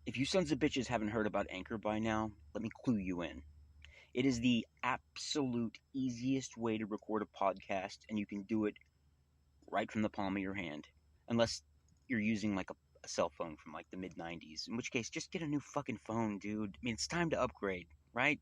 If you sons of bitches haven't heard about Anchor by now, let me clue you in. It is the absolute easiest way to record a podcast, and you can do it right from the palm of your hand. Unless you're using like a cell phone from like the mid-90s, in which case just get a new fucking phone, dude. I mean, it's time to upgrade, right?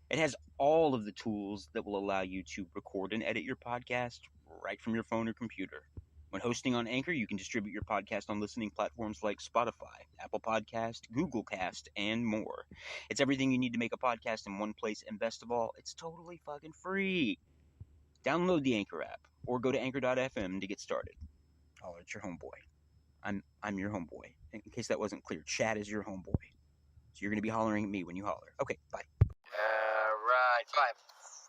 It has all of the tools that will allow you to record and edit your podcast right from your phone or computer. When hosting on Anchor, you can distribute your podcast on listening platforms like Spotify, Apple Podcast, Google Cast, and more. It's everything you need to make a podcast in one place, and best of all, it's totally fucking free. Download the Anchor app, or go to anchor.fm to get started. Oh, it's your homeboy. I'm your homeboy. In case that wasn't clear, Chad is your homeboy. So you're going to be hollering at me when you holler. Okay, bye. Right. 5,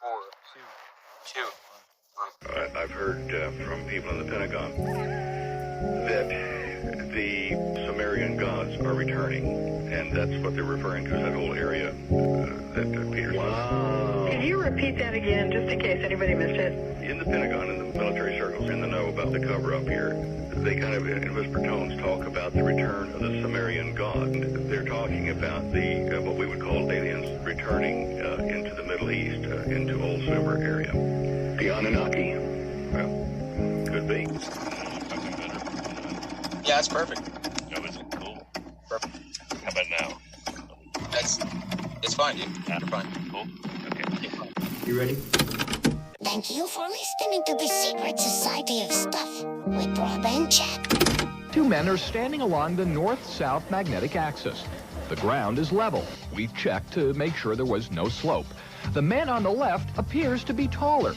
4, 2. I've heard from people in the Pentagon that the Sumerian gods are returning, and that's what they're referring to, that whole area that Peter Wow. Can you repeat that again, just in case anybody missed it? In the Pentagon, in the military circles, in the know about the cover-up here, they kind of, in whisper tones, talk about the return of the Sumerian god. They're talking about the what we would call aliens returning into the Middle East, into Old Silver area. The Anunnaki. Well, could be. Yeah, that's perfect. That was cool. Perfect. How about now? It's fine, dude. You're fine. Cool. Okay. You ready? Thank you for listening to the Secret Society of Stuff with Rob and Chad. Two men are standing along the north-south magnetic axis. The ground is level. We've checked to make sure there was no slope. The man on the left appears to be taller,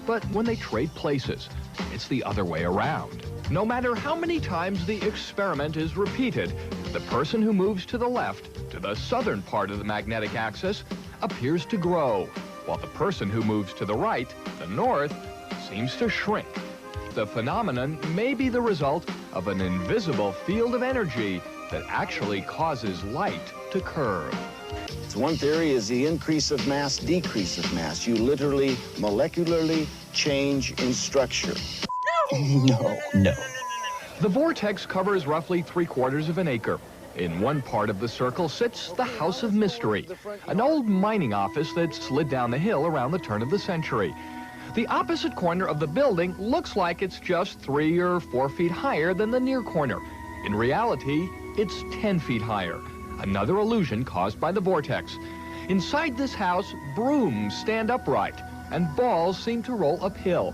but when they trade places, it's the other way around. No matter how many times the experiment is repeated, the person who moves to the left, to the southern part of the magnetic axis, appears to grow, while the person who moves to the right, the north, seems to shrink. The phenomenon may be the result of an invisible field of energy that actually causes light to curve. So one theory is the increase of mass, decrease of mass. You literally, molecularly change in structure. No. The vortex covers roughly 3/4 of an acre. In one part of the circle sits the House of Mystery, an old mining office that slid down the hill around the turn of the century. The opposite corner of the building looks like it's just 3 or 4 feet higher than the near corner. In reality, it's 10 feet higher, another illusion caused by the vortex. Inside this house, brooms stand upright, and balls seem to roll uphill.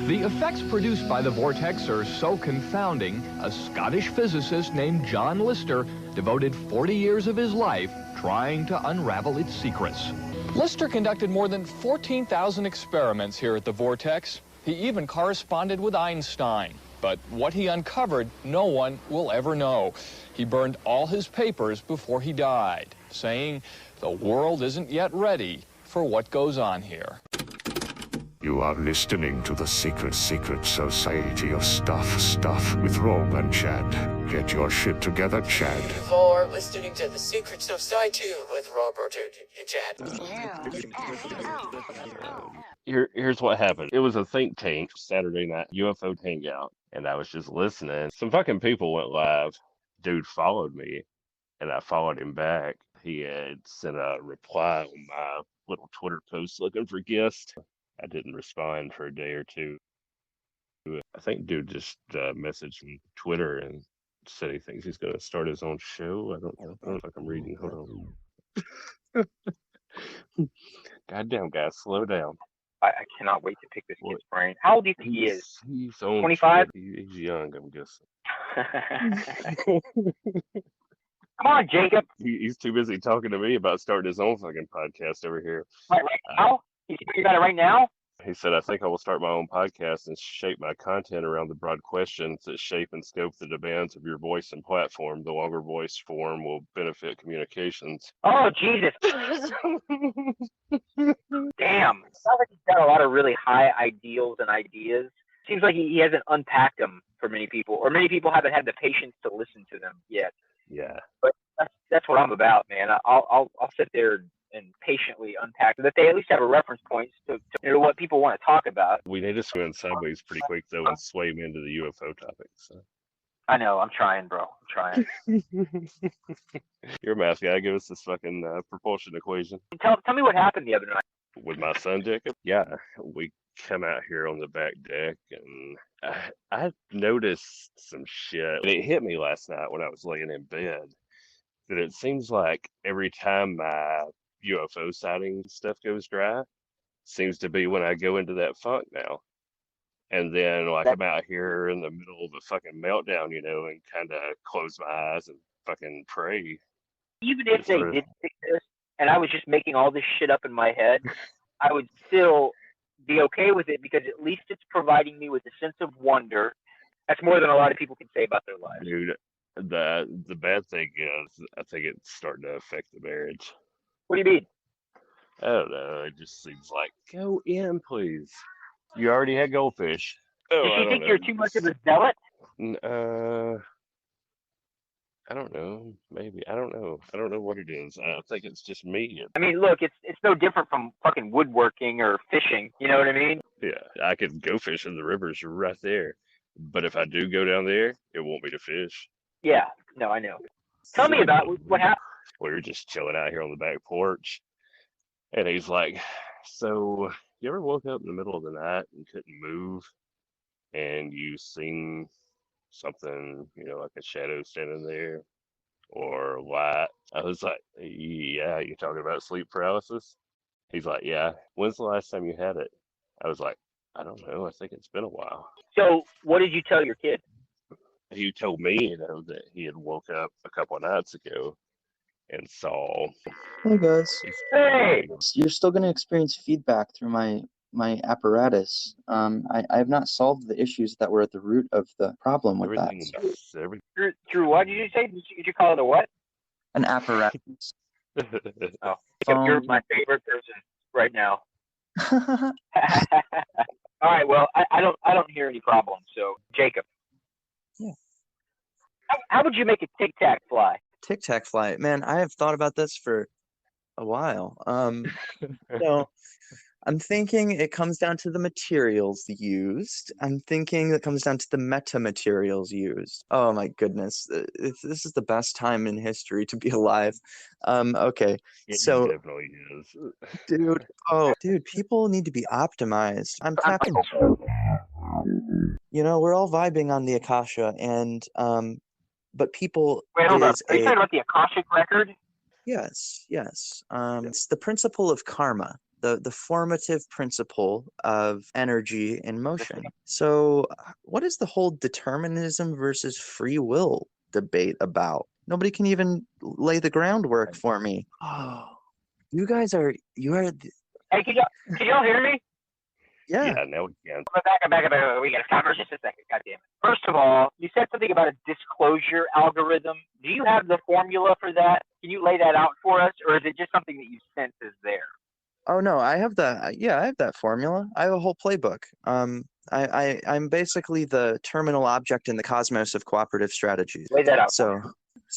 The effects produced by the vortex are so confounding, a Scottish physicist named John Lister devoted 40 years of his life trying to unravel its secrets. Lister conducted more than 14,000 experiments here at the vortex. He even corresponded with Einstein. But what he uncovered, no one will ever know. He burned all his papers before he died, saying, "The world isn't yet ready for what goes on here." You are listening to the Secret Society of Stuff with Rob and Chad. Get your shit together, Chad. For listening to the Secret Society with Robert and Chad. Here's what happened. It was a think tank Saturday night UFO hangout, and I was just listening. Some fucking people went live. Dude followed me, and I followed him back. He had sent a reply on my little Twitter post looking for guests. I didn't respond for a day or two. I think dude just messaged me Twitter and said he thinks he's going to start his own show. I don't know if I'm reading. Hold on. Goddamn, guys, slow down. I cannot wait to pick this kid's brain. How old do you think he is? He's 25? He's young, I'm guessing. Come on, Jacob. He's too busy talking to me about starting his own fucking podcast over here. Right now? He's thinking about it right now? He said, I think I will start my own podcast and shape my content around the broad questions that shape and scope the demands of your voice and platform. The longer voice form will benefit communications. Oh, Jesus. Damn. Sounds like he's got a lot of really high ideals and ideas. Seems like he hasn't unpacked them for many people, or many people haven't had the patience to listen to them yet. Yeah. But that's what I'm about, man. I'll sit there and patiently unpack it, that they at least have a reference point to what people want to talk about. We need to swim sideways pretty quick, though, and sway him into the UFO topic. So. I know. I'm trying, bro. I'm trying. You're a math guy. Give us this fucking propulsion equation. Tell me what happened the other night. With my son, Jacob? Yeah, we come out here on the back deck, and I noticed some shit. And it hit me last night when I was laying in bed that it seems like every time my UFO sighting stuff goes dry, seems to be when I go into that funk now. And then, like, I'm out here in the middle of a fucking meltdown, and kind of close my eyes and fucking pray. Even if they did fix this, and I was just making all this shit up in my head, I would still be okay with it because at least it's providing me with a sense of wonder. That's more than a lot of people can say about their lives. Dude, the bad thing is, I think it's starting to affect the marriage. What do you mean? I don't know. It just seems like, go in, please. You already had goldfish. Oh, Does she think you're too much of a zealot? I don't know. Maybe. I don't know. I don't know what it is. I think it's just me. I mean, look, it's no different from fucking woodworking or fishing. You know what I mean? Yeah, I could go fish in the rivers right there. But if I do go down there, it won't be to fish. Yeah. No, I know. Tell me about what happened. We were just chilling out here on the back porch. And he's like, so you ever woke up in the middle of the night and couldn't move? And you seen something, like a shadow standing there or light? I was like, yeah, you're talking about sleep paralysis? He's like, yeah. When's the last time you had it? I was like, I don't know. I think it's been a while. So what did you tell your kid? He told me, that he had woke up a couple of nights ago and saw. Hey guys. Hey! You're still going to experience feedback through my apparatus. I have not solved the issues that were at the root of the problem with that. Drew, what did you say? Did you call it a what? An apparatus. Oh, you're my favorite person right now. All right, well, I don't hear any problems. So, Jacob. Yeah. How would you make a Tic Tac fly? Tic Tac fly, man. I have thought about this for a while. So I'm thinking it comes down to the materials used. I'm thinking it comes down to the metamaterials used. Oh my goodness, this is the best time in history to be alive. Okay, so it definitely is, dude, people need to be optimized. I'm tapping. We're all vibing on the Akasha, and but people. Wait, hold up. Are you talking about the Akashic record? Yes. It's the principle of karma, the formative principle of energy in motion. So what is the whole determinism versus free will debate about? Nobody can even lay the groundwork for me. Oh, you are. Hey, can y'all hear me? Yeah. Yeah, now we can. Back. We got to stop for just a second. God damn it. First of all, you said something about a disclosure algorithm. Do you have the formula for that? Can you lay that out for us, or is it just something that you sense is there? Oh no, I have that. Yeah, I have that formula. I have a whole playbook. I'm basically the terminal object in the cosmos of cooperative strategies. Lay that out. So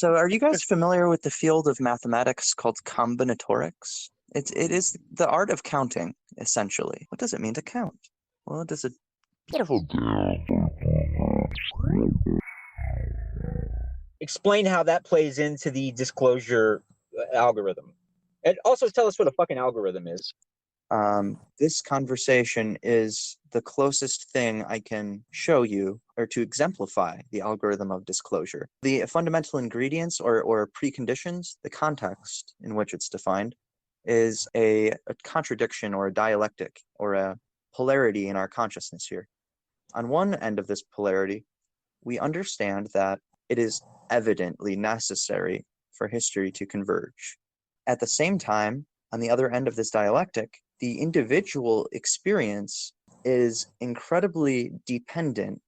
are you guys familiar with the field of mathematics called combinatorics? It is the art of counting, essentially. What does it mean to count? Well, it does a beautiful. Explain how that plays into the disclosure algorithm. And also tell us what a fucking algorithm is. This conversation is the closest thing I can show you or to exemplify the algorithm of disclosure. The fundamental ingredients or preconditions, the context in which it's defined, is a contradiction or a dialectic or a polarity in our consciousness here. On one end of this polarity, we understand that it is evidently necessary for history to converge. At the same time, on the other end of this dialectic, the individual experience is incredibly dependent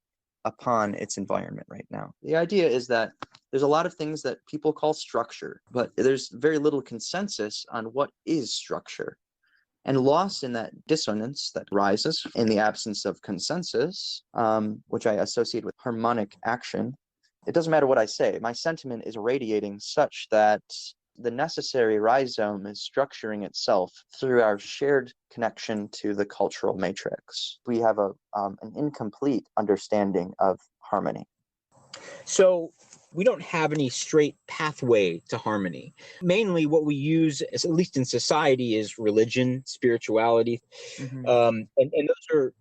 upon its environment right now. The idea is that there's a lot of things that people call structure, but there's very little consensus on what is structure. And lost in that dissonance that rises in the absence of consensus, which I associate with harmonic action, it doesn't matter what I say. My sentiment is radiating such that the necessary rhizome is structuring itself through our shared connection to the cultural matrix. We have an incomplete understanding of harmony. So we don't have any straight pathway to harmony. Mainly what we use, at least in society, is religion, spirituality. Mm-hmm. And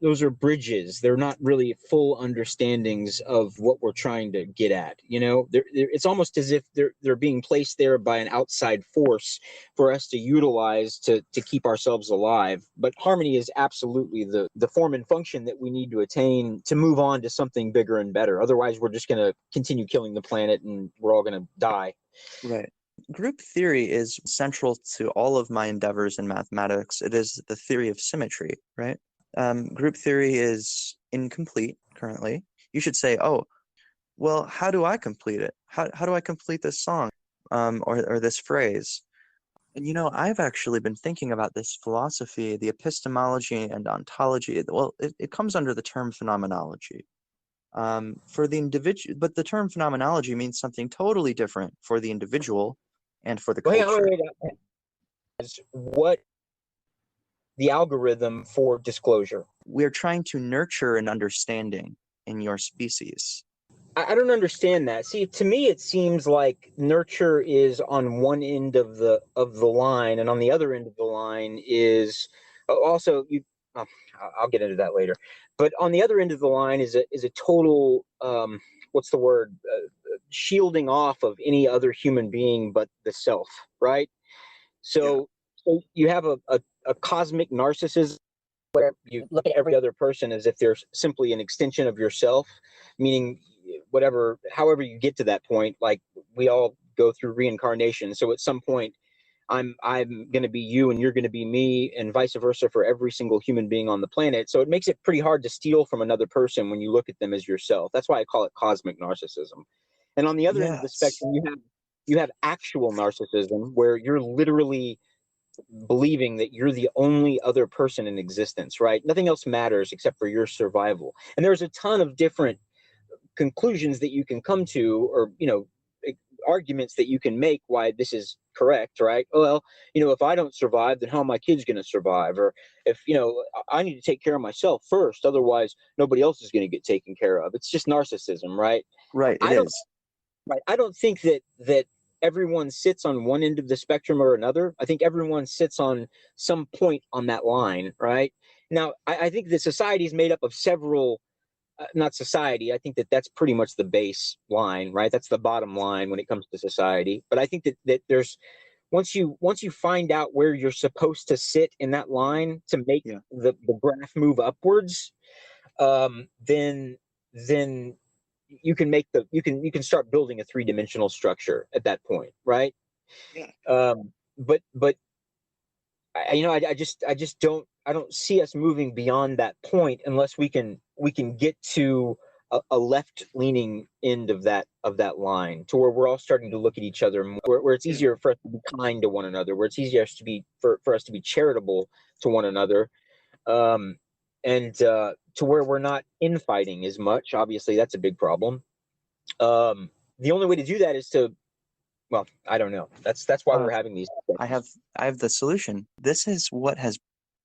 those are bridges. They're not really full understandings of what we're trying to get at. It's almost as if they're being placed there by an outside force for us to utilize to keep ourselves alive. But harmony is absolutely the form and function that we need to attain to move on to something bigger and better. Otherwise, we're just going to continue killing the planet, and we're all going to die. Right. Group theory is central to all of my endeavors in mathematics. It is the theory of symmetry, right? Group theory is incomplete currently. You should say, oh, well, how do I complete it? How do I complete this song or this phrase? And I've actually been thinking about this philosophy, the epistemology and ontology. Well, it comes under the term phenomenology. For the individual, but the term phenomenology means something totally different for the individual and for the culture. What the algorithm for disclosure? We're trying to nurture an understanding in your species. I don't understand that. See, to me, it seems like nurture is on one end of the line, and on the other end of the line is also you. Oh, I'll get into that later. But on the other end of the line is a total what's the word? Shielding off of any other human being but the self, right? So you have a cosmic narcissism where you look at every other person as if they're simply an extension of yourself, meaning however you get to that point, like we all go through reincarnation. So at some point, I'm going to be you and you're going to be me, and vice versa for every single human being on the planet. So it makes it pretty hard to steal from another person when you look at them as yourself. That's why I call it cosmic narcissism. And on the other end of the spectrum, you have actual narcissism, where you're literally believing that you're the only other person in existence, right? Nothing else matters except for your survival. And there's a ton of different conclusions that you can come to, or arguments that you can make why this is correct, right? Well, if I don't survive, then how are my kids going to survive? Or if I need to take care of myself first, otherwise nobody else is going to get taken care of. It's just narcissism, right? Right. It is. Right. I don't think that everyone sits on one end of the spectrum or another. I think everyone sits on some point on that line, right? Now, I think that society is made up of several. Not society. I think that's pretty much the base line, right? That's the bottom line when it comes to society. But I think that there's once you find out where you're supposed to sit in that line to make the graph move upwards, then you can make you can start building a three-dimensional structure at that point, right? Yeah. But I just don't see us moving beyond that point unless we can get to a left-leaning end of that line, to where we're all starting to look at each other more, where it's easier for us to be kind to one another, where it's easier to be for us to be charitable to one another, and to where we're not infighting as much. Obviously, that's a big problem. The only way to do that is to, well, I don't know. That's why we're having these. I have the solution. This is what has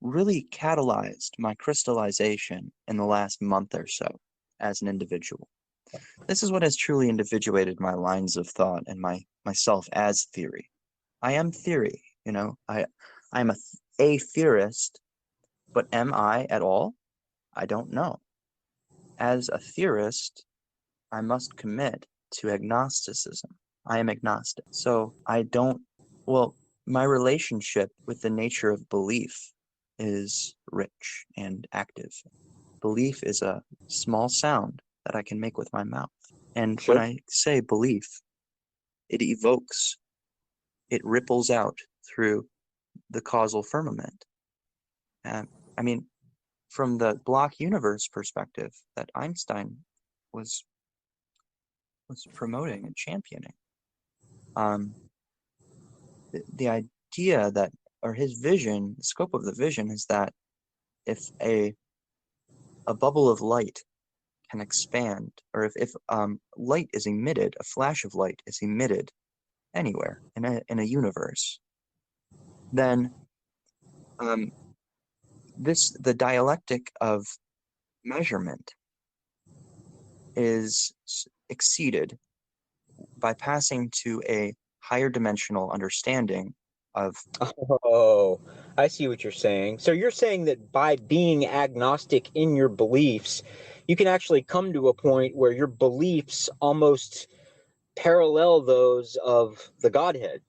really catalyzed my crystallization in the last month or so as an individual. This is what has truly individuated my lines of thought and myself as theory. I am theory, I'm a theorist, but am I at all? I don't know. As a theorist, I must commit to agnosticism. I am agnostic. So my relationship with the nature of belief is rich and active. Belief is a small sound that I can make with my mouth. And when I say belief, it evokes, it ripples out through the causal firmament. From the block universe perspective that Einstein was promoting and championing, the idea that, or his vision, the scope of the vision is that if a bubble of light can expand, or if light is emitted, a flash of light is emitted anywhere in a universe, then the dialectic of measurement is exceeded by passing to a higher dimensional understanding of. Oh, I see what you're saying. So you're saying that by being agnostic in your beliefs, you can actually come to a point where your beliefs almost parallel those of the Godhead.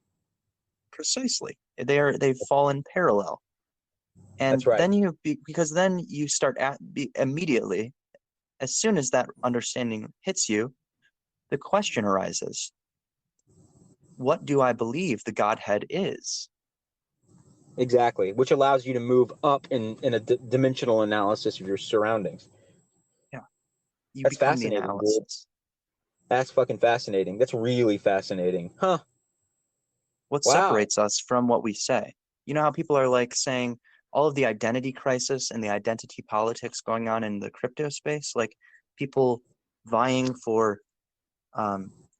Precisely. They fall in parallel. And That's right. then because then you start immediately, as soon as that understanding hits you, the question arises, what do I believe the Godhead is? Exactly, which allows you to move up in a dimensional analysis of your surroundings. Yeah. You That's become the fascinating, analysis. dude. That's fucking fascinating. That's really fascinating. Huh. What Wow. separates us from what we say? You know how people are like saying all of the identity crisis and the identity politics going on in the crypto space, like people vying for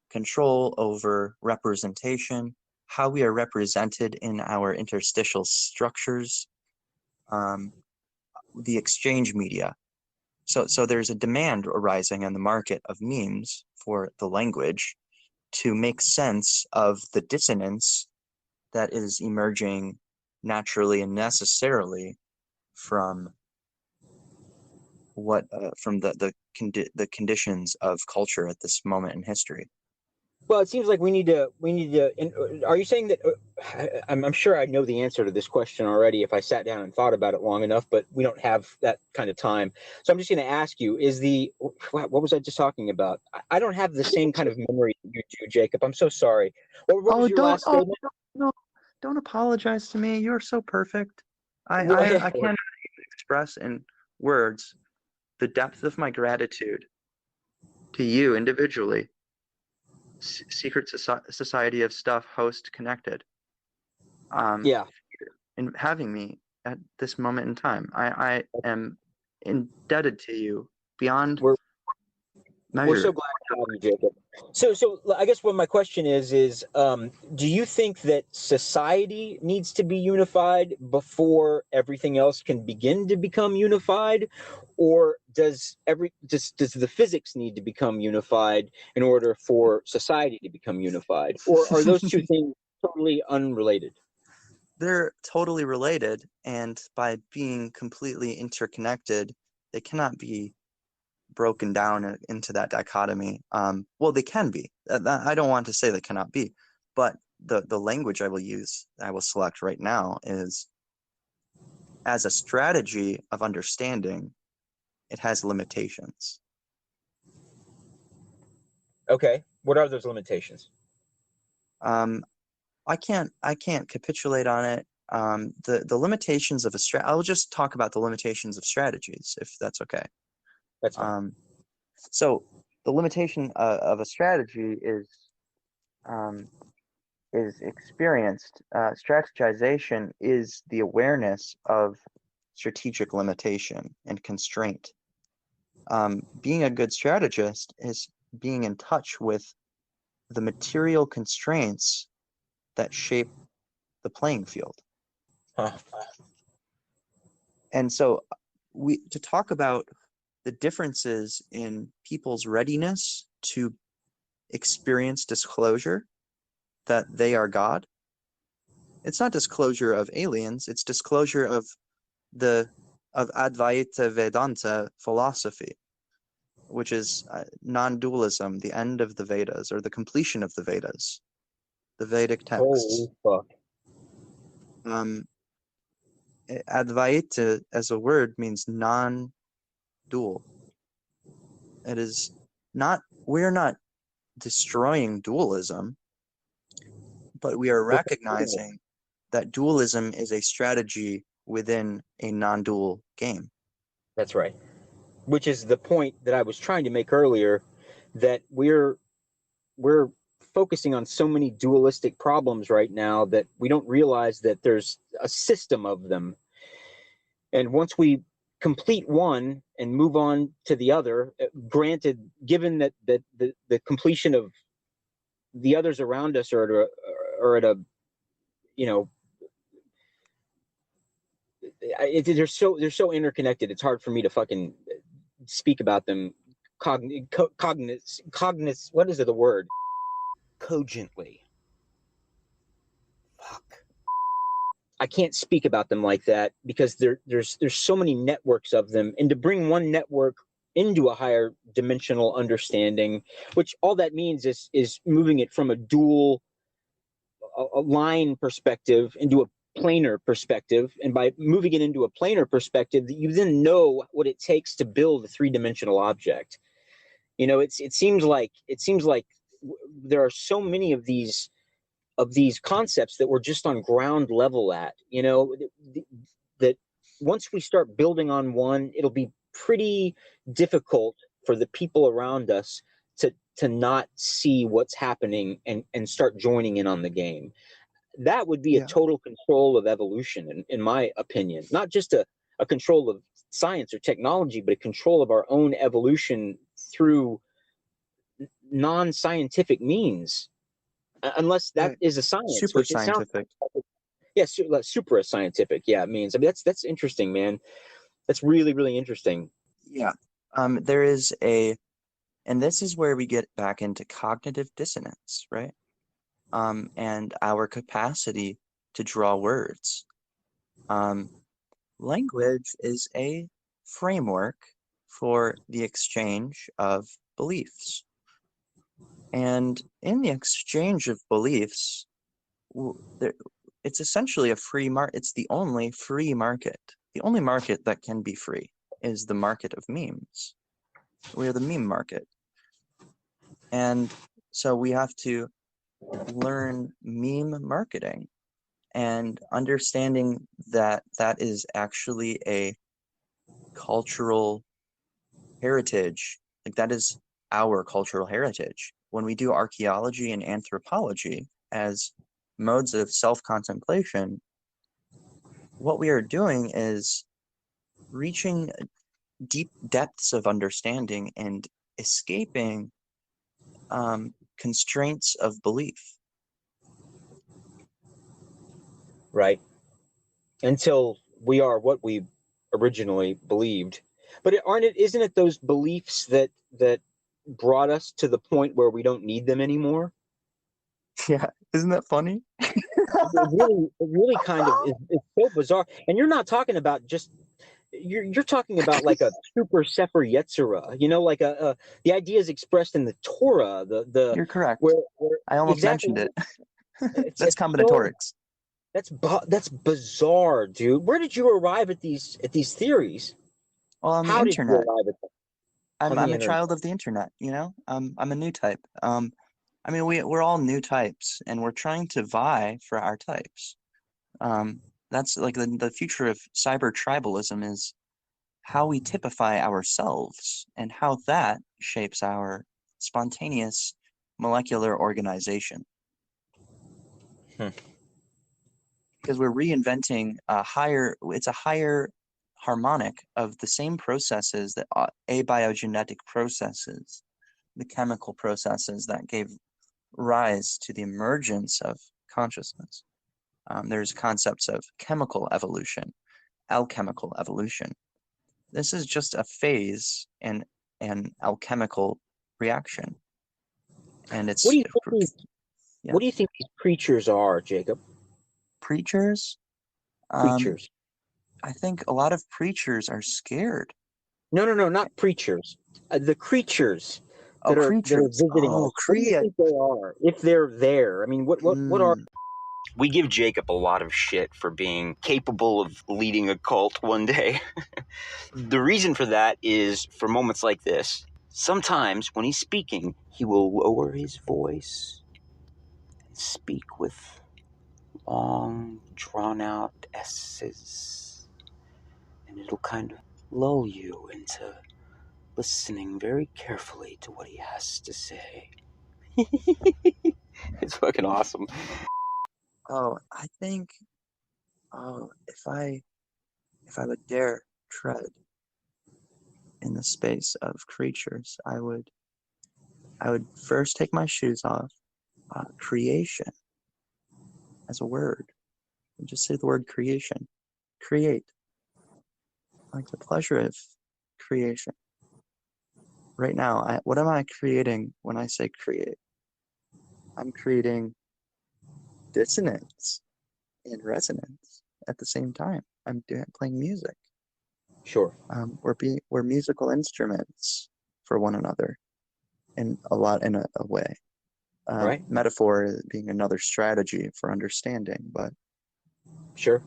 control over representation, how we are represented in our interstitial structures, the exchange media. So there's a demand arising in the market of memes for the language to make sense of the dissonance that is emerging naturally and necessarily from the conditions of culture at this moment in history. Well, it seems like we need to. Are you saying that? I'm sure I know the answer to this question already if I sat down and thought about it long enough, but we don't have that kind of time. So I'm just going to ask you: what was I just talking about? I don't have the same kind of memory you do, Jacob. I'm so sorry. What was your last statement? No, don't apologize to me. You're so perfect. I can't even express in words the depth of my gratitude to you individually. Secret Society of Stuff host connected. Yeah. And having me at this moment in time. I am indebted to you beyond measure. We're so glad to have you, Jacob. So I guess what my question is, do you think that society needs to be unified before everything else can begin to become unified, or does the physics need to become unified in order for society to become unified, or are those two things totally unrelated? They're totally related, and by being completely interconnected, they cannot be broken down into that dichotomy. Well, they can be. I don't want to say they cannot be, but the language I will select right now is, as a strategy of understanding, it has limitations. Okay, what are those limitations? I can't capitulate on it. The limitations of I'll just talk about the limitations of strategies, if that's okay. That's fine. So the limitation of a strategy is experienced. Strategization is the awareness of strategic limitation and constraint. Being a good strategist is being in touch with the material constraints that shape the playing field. And so to talk about the differences in people's readiness to experience disclosure that they are God, it's not disclosure of aliens, it's disclosure of Advaita Vedanta philosophy, which is non-dualism, the end of the Vedas, or the completion of the Vedas, the Vedic texts. Holy fuck. Advaita as a word means non-dual. It is not, we're not destroying dualism, but we are recognizing that dualism is a strategy within a non-dual game. That's right. Which is the point that I was trying to make earlier, that we're focusing on so many dualistic problems right now that we don't realize that there's a system of them. And once we complete one and move on to the other, given that the completion of the others around us are at a they're so interconnected. It's hard for me to fucking speak about them what is it, the word? Cogently. Fuck. I can't speak about them like that because there's so many networks of them, and to bring one network into a higher dimensional understanding, which all that means is moving it from a dual a line perspective into a planar perspective, and by moving it into a planar perspective, you then know what it takes to build a three-dimensional object. You know, it seems like there are so many of these concepts that we're just on ground level at, you know, that once we start building on one, it'll be pretty difficult for the people around us to not see what's happening and start joining in on the game. That would be a total control of evolution, in my opinion. Not just a control of science or technology, but a control of our own evolution through non-scientific means. Unless that is a science, super which it scientific. Sounds, yeah, super scientific. Yeah, it means. I mean, that's interesting, man. That's really, really interesting. Yeah. There is and this is where we get back into cognitive dissonance, right? And our capacity to draw words. Language is a framework for the exchange of beliefs. And in the exchange of beliefs, it's essentially a free market. It's the only free market. The only market that can be free is the market of memes. We're the meme market. And so we have to learn meme marketing and understanding that that is actually a cultural heritage. Like, that is our cultural heritage. When we do archaeology and anthropology as modes of self-contemplation, what we are doing is reaching deep depths of understanding and escaping constraints of belief. Right. Until we are what we originally believed. But isn't it those beliefs that brought us to the point where we don't need them anymore? Yeah, isn't that funny? It really kind of is. It's so bizarre. And you're not talking about just you're talking about like a super sefer yetzirah, you know, like the ideas expressed in the Torah. You're correct. Where I almost exactly, mentioned it. That's it's combinatorics. That's bizarre, dude. Where did you arrive at these theories? Well, on the How did you internet. arrive at them? I'm a child of the internet, you know? I'm a new type. I mean, we're all new types, and we're trying to vie for our types. That's like the future of cyber tribalism is how we typify ourselves and how that shapes our spontaneous molecular organization. Because we're reinventing it's a higher harmonic of the same processes that abiogenetic processes, the chemical processes that gave rise to the emergence of consciousness. There's concepts of chemical evolution, alchemical evolution. This is just a phase in an alchemical reaction. And it's what do you think these preachers are, Jacob? Preachers? Preachers. I think a lot of preachers are scared. No, not preachers. The creatures that are creatures. visiting us. What do you think they are? If they're there, I mean, what are? We give Jacob a lot of shit for being capable of leading a cult one day. The reason for that is for moments like this. Sometimes when he's speaking, he will lower his voice and speak with long, drawn-out S's. And it'll kind of lull you into listening very carefully to what he has to say. It's fucking awesome. I think, if I would dare tread in the space of creatures, I would first take my shoes off. Creation as a word. And just say the word creation. Create. Like the pleasure of creation. right now, what am I creating when I say create? I'm creating dissonance and resonance at the same time. I'm playing music. Sure. We're musical instruments for one another in a way. Right. Metaphor being another strategy for understanding, but sure.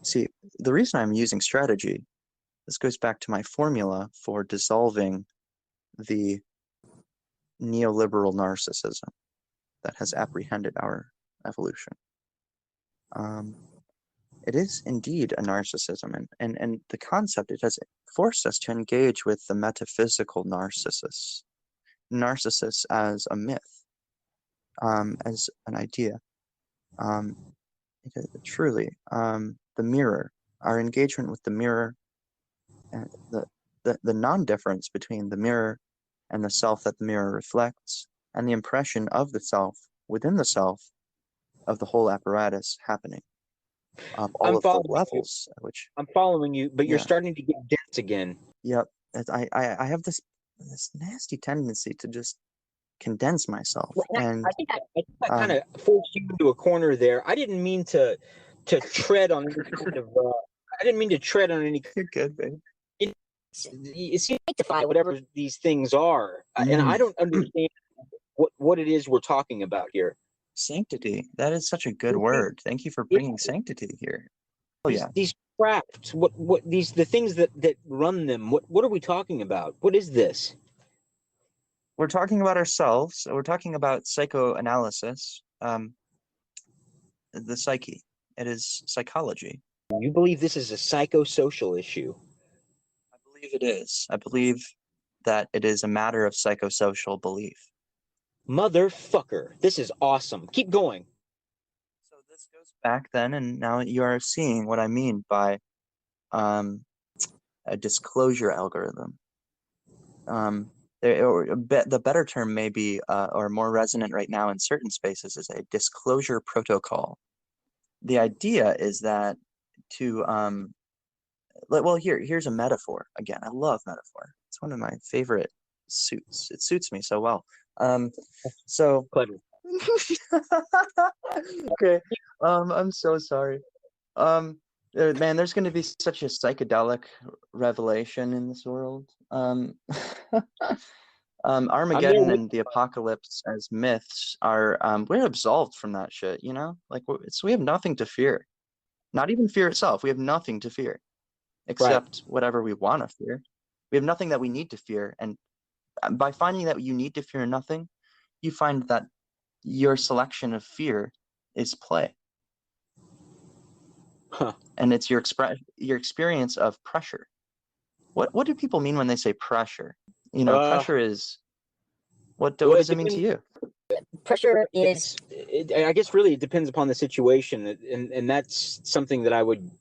See, the reason I'm using strategy, this goes back to my formula for dissolving the neoliberal narcissism that has apprehended our evolution. It is indeed a narcissism, and the concept, it has forced us to engage with the metaphysical narcissus as a myth, as an idea. Truly, the mirror, our engagement with the mirror, and the non-difference between the mirror and the self that the mirror reflects, and the impression of the self within the self of the whole apparatus happening. All of the levels, which I'm following you, but you're yeah. starting to get dense again. Yep, I have this nasty tendency to just condense myself, and I think I kind of forced you into a corner there. I didn't mean to tread on any kind of. I didn't mean to tread on any. You're good, babe. It's sanctify whatever these things are, and I don't understand what it is we're talking about here. Sanctity. That is such a good word. Thank you for bringing sanctity here. Oh yeah. These crafts. The things that run them. What are we talking about? What is this? We're talking about ourselves. We're talking about psychoanalysis. The psyche. It is psychology. You believe this is a psychosocial issue? I believe it is. I believe that it is a matter of psychosocial belief. Motherfucker, this is awesome. Keep going. So this goes back then, and now you are seeing what I mean by a disclosure algorithm. The better term may be, or more resonant right now in certain spaces, is a disclosure protocol. The idea is that here's a metaphor. Again, I love metaphor. It's one of my favorite suits. It suits me so well. So clever. Okay. I'm so sorry. Man, there's going to be such a psychedelic revelation in this world. Armageddon and the apocalypse as myths are, we're absolved from that shit, you know? Like, we have nothing to fear. Not even fear itself. We have nothing to fear except whatever we want to fear. We have nothing that we need to fear. And by finding that you need to fear nothing, you find that your selection of fear is play. Huh. And it's your experience of pressure. What do people mean when they say pressure? You know, pressure is what does it mean to you? Pressure is, I guess, really it depends upon the situation, and that's something that I would.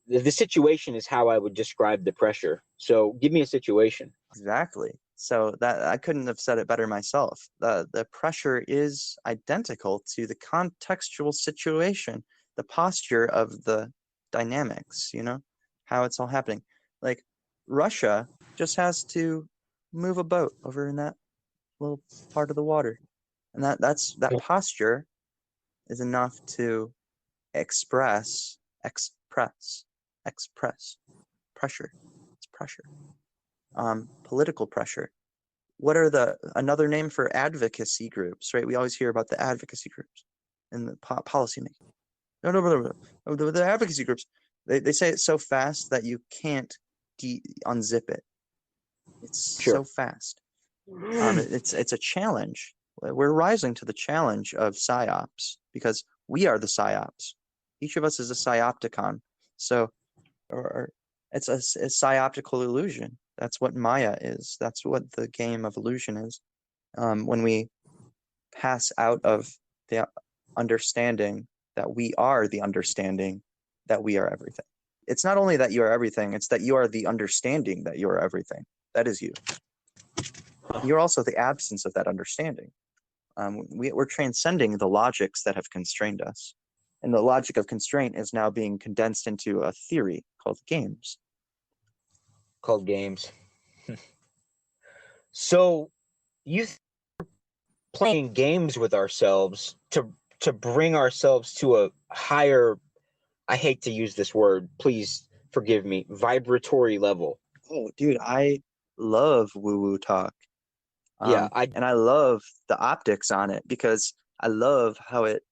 The situation is how I would describe the pressure. So, give me a situation. Exactly. So that I couldn't have said it better myself. The pressure is identical to the contextual situation, the posture of the dynamics, you know, how it's all happening. Like Russia just has to move a boat over in that little part of the water. And that posture is enough to express pressure. It's pressure. Political pressure. What are another name for advocacy groups, right? We always hear about the advocacy groups and the policy making. No, the advocacy groups, they say it so fast that you can't unzip it. It's so fast. It's a challenge. We're rising to the challenge of psyops because we are the psyops. Each of us is a psyopticon. So, it's a psyoptical illusion. That's what Maya is. That's what the game of illusion is. When we pass out of the understanding that we are the understanding that we are everything. It's not only that you are everything, it's that you are the understanding that you are everything. That is you. You're also the absence of that understanding. We're transcending the logics that have constrained us. And the logic of constraint is now being condensed into a theory called games. Called games. So you playing games with ourselves to bring ourselves to a higher, I hate to use this word, please forgive me, vibratory level. Oh, dude, I love woo-woo talk. Yeah, and I love the optics on it because I love how it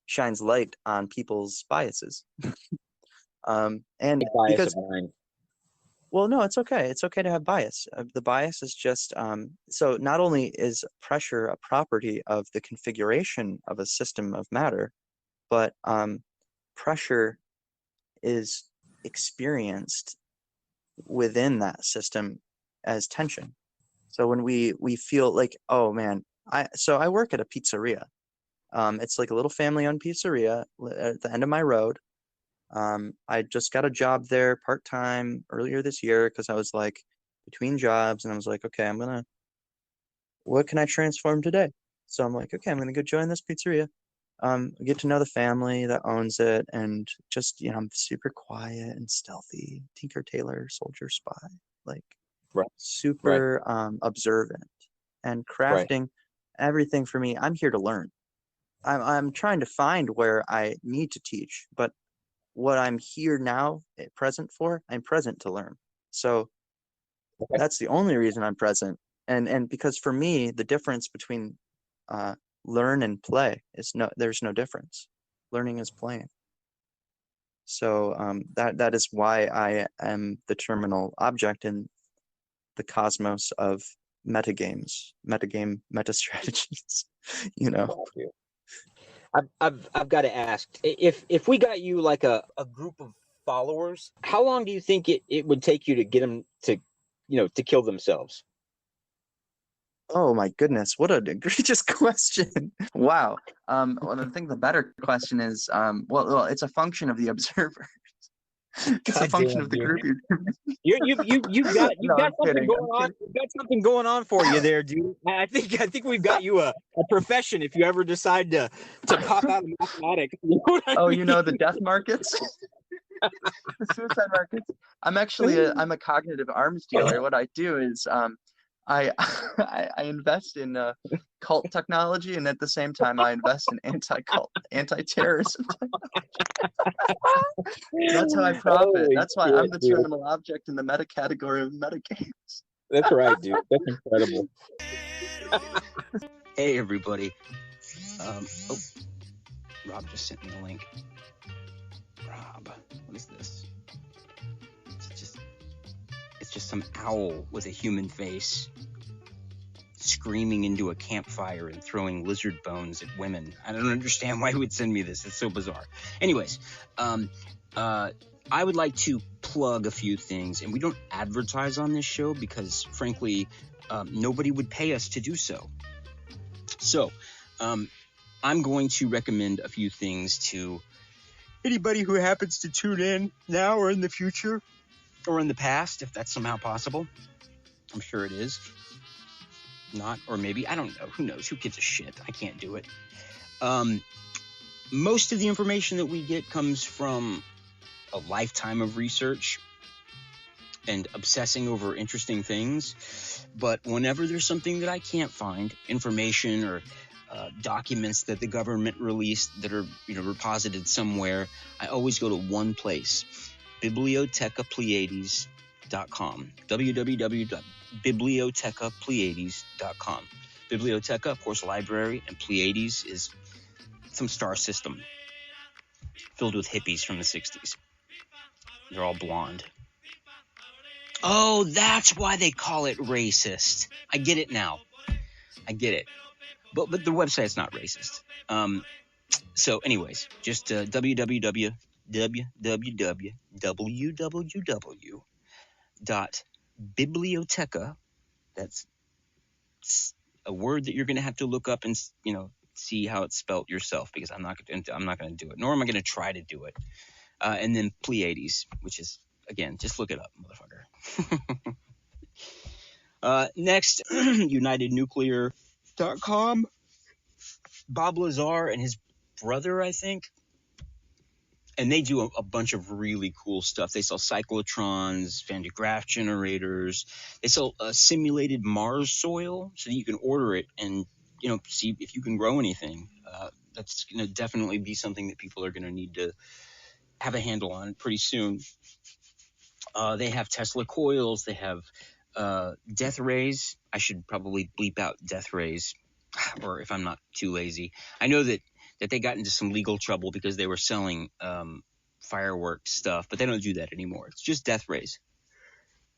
shines light on people's biases. And bias because, of mine. well, no, it's okay. It's okay to have bias. The bias is just so not only is pressure a property of the configuration of a system of matter, but pressure is experienced within that system as tension. So when we feel like, oh man, I work at a pizzeria. It's like a little family-owned pizzeria at the end of my road. I just got a job there part-time earlier this year because I was like between jobs, and I was like, okay, what can I transform today? So I'm like, okay, I'm gonna go join this pizzeria. Get to know the family that owns it, and just, I'm super quiet and stealthy, Tinker Tailor Soldier Spy, like super observant and crafting everything for me. I'm here to learn. I'm trying to find where I need to teach, but what I'm here now, I'm present to learn. So that's the only reason I'm present. And because for me, the difference between learn and play there's no difference. Learning is playing. So that is why I am the terminal object in the cosmos of metagames, meta strategies. I've got to ask, if we got you like a group of followers, how long do you think it would take you to get them to kill themselves? Oh my goodness, what an egregious question. Wow. Well, I think the better question is, well, it's a function of the observer. It's a function of the group. You've got something going on. You've got something going on for you there, dude. I think we've got you a profession if you ever decide to pop out of mathematics. You know what I mean? You know the death markets? The suicide markets. I'm a cognitive arms dealer. What I do is I invest in cult technology, and at the same time I invest in anti-terrorism technology. That's how I profit. That's why I'm the terminal object in the meta category of metagames. That's right, dude. That's incredible. Hey everybody. Rob just sent me a link. Rob, what is this? It's just some owl with a human face screaming into a campfire and throwing lizard bones at women. I don't understand why he would send me this. It's so bizarre. Anyways, I would like to plug a few things, and we don't advertise on this show because, frankly, nobody would pay us to do so. So, I'm going to recommend a few things to anybody who happens to tune in now or in the future or in the past, if that's somehow possible. I'm sure it is. Not, or maybe, I don't know. Who knows? Who gives a shit? I can't do it. Most of the information that we get comes from a lifetime of research and obsessing over interesting things. But whenever there's something that I can't find, information or documents that the government released that are reposited somewhere, I always go to one place, bibliotecapleiades.com. www.bibliotecapleiades.com. Biblioteca, of course, library, and Pleiades is some star system filled with hippies from the 60s. They're all blonde. Oh, that's why they call it racist. I get it now. I get it. But the website's not racist. So anyways, just www.biblioteca. That's a word that you're going to have to look up and see how it's spelled yourself, because I'm not going to do it, nor am I going to try to do it. And then Pleiades, which is, again, just look it up, motherfucker. Next, UnitedNuclear.com. Bob Lazar and his brother, I think, And they do a bunch of really cool stuff. They sell cyclotrons, Van de Graaff generators. They sell simulated Mars soil so that you can order it and, see if you can grow anything. That's going to definitely be something that people are going to need to have a handle on pretty soon. They have Tesla coils. They have death rays. I should probably bleep out death rays, or if I'm not too lazy. I know that they got into some legal trouble because they were selling fireworks stuff, but they don't do that anymore. It's just death rays.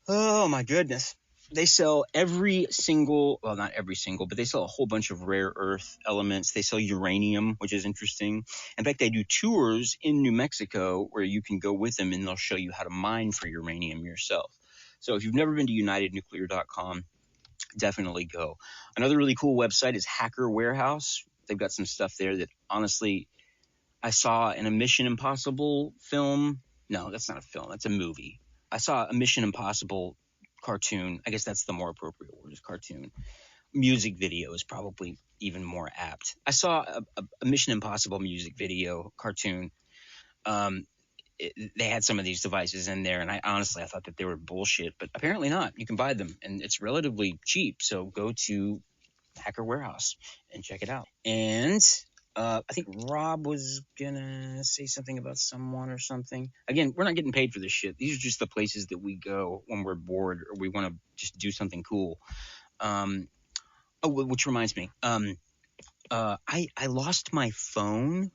Oh my goodness. They sell every single, well, not every single, but they sell a whole bunch of rare earth elements. They sell uranium, which is interesting. In fact, they do tours in New Mexico where you can go with them and they'll show you how to mine for uranium yourself. So if you've never been to unitednuclear.com, definitely go. Another really cool website is Hacker Warehouse. They've got some stuff there that honestly, I saw in a Mission Impossible film. No, that's not a film. That's a movie. I saw a Mission Impossible cartoon. I guess that's the more appropriate word, is cartoon. Music video is probably even more apt. I saw a Mission Impossible music video cartoon. They had some of these devices in there, and I thought that they were bullshit, but apparently not. You can buy them, and it's relatively cheap. So go to Hacker Warehouse and check it out. And I think Rob was gonna say something about someone or something. Again, we're not getting paid for this shit. These are just the places that we go when we're bored or we want to just do something cool. Which reminds me, I lost my phone.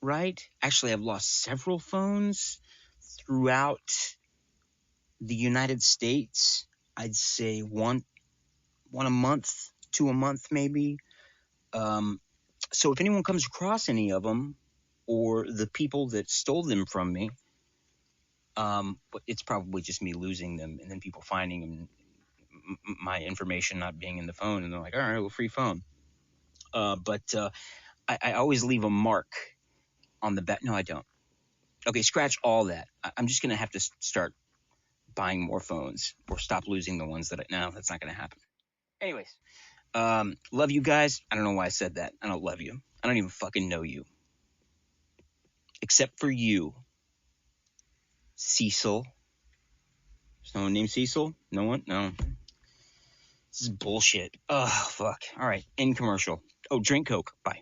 Right? Actually, I've lost several phones throughout the United States. I'd say one a month, 2 a month, maybe. So if anyone comes across any of them, or the people that stole them from me, it's probably just me losing them and then people finding them, my information not being in the phone, and they're like, all right, well, free phone. But I always leave a mark on the back. No, I don't. Okay, scratch all that. I'm just going to have to start buying more phones or stop losing the ones that no, that's not going to happen. Anyways, love you guys. I don't know why I said that. I don't love you. I don't even fucking know you. Except for you, Cecil. There's no one named Cecil? No one? No. This is bullshit. Oh, fuck. All right, end commercial. Oh, drink Coke. Bye.